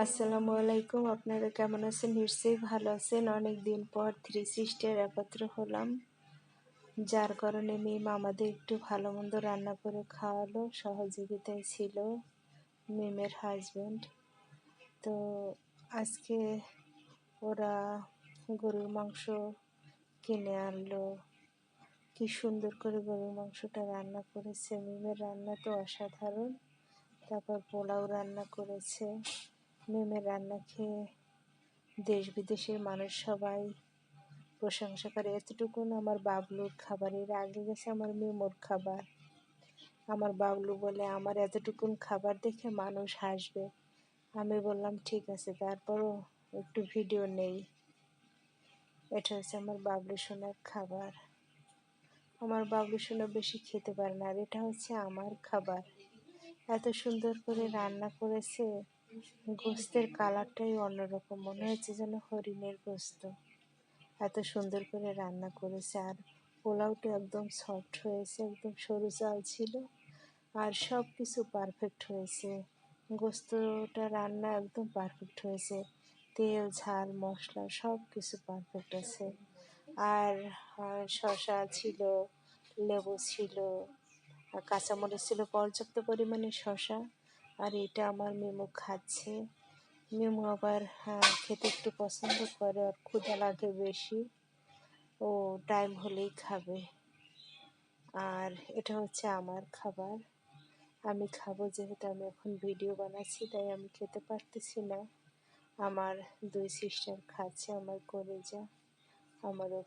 আসসালামু আলাইকুম। আপনারা কেমন আছেন? নিশ্চয়ই ভালো আছেন। অনেক দিন পর থ্রি সিস্টার একত্র হলাম, যার কারণে মিম আমাদের একটু ভালো মন্দ রান্না করে খাওয়ালো। সহযোগিতায় ছিল মিমের হাজব্যান্ড। তো আজকে ওরা গরুর মাংস কিনে আনলো। কি সুন্দর করে গরুর মাংসটা রান্না করেছে। মিমের রান্না তো অসাধারণ। তারপর পোলাও রান্না করেছে। মিমের রান্না খেয়ে দেশ বিদেশের মানুষ সবাই প্রশংসা করে। এতটুকুন আমার বাবলুর খাবারের আগে গেছে আমার মিমোর খাবার। আমার বাবলু বলে আমার এতটুকুন খাবার দেখে মানুষ হাসবে। আমি বললাম ঠিক আছে, তারপরও একটু ভিডিও নেই। এটা হচ্ছে আমার বাবলু সোনার খাবার। আমার বাবলু সোনা বেশি খেতে পারে না, আর এটা হচ্ছে আমার খাবার। এত সুন্দর করে রান্না করেছে। গোস্তের কালারটাই অন্যরকম, মনে হচ্ছে যেন হরিণের গোস্ত। এত সুন্দর করে রান্না করেছে। আর পোলাওটা একদম সফট হয়েছে, একদম সরু চাল ছিল, আর সব কিছু পারফেক্ট হয়েছে। গোস্তটা রান্না একদম পারফেক্ট হয়েছে। তেল ঝাল মশলা সব কিছু পারফেক্ট আছে। আর শসা ছিল, লেবু ছিল, আর কাঁচামরিচ ছিল পর্যাপ্ত পরিমাণে শসা। আর এটা আমার মিমু খাচ্ছে। মিমু আবার খেতে একটু পছন্দ করে, আর ক্ষুধা লাগে বেশি, ও টাইম হলেই খাবে। আর এটা হচ্ছে আমার খাবার। আমি খাবো, যেহেতু আমি এখন ভিডিও বানাচ্ছি তাই আমি খেতে পারতেছি না। আমার দুই সিস্টার খাচ্ছে, আমার কলেজা, আমারও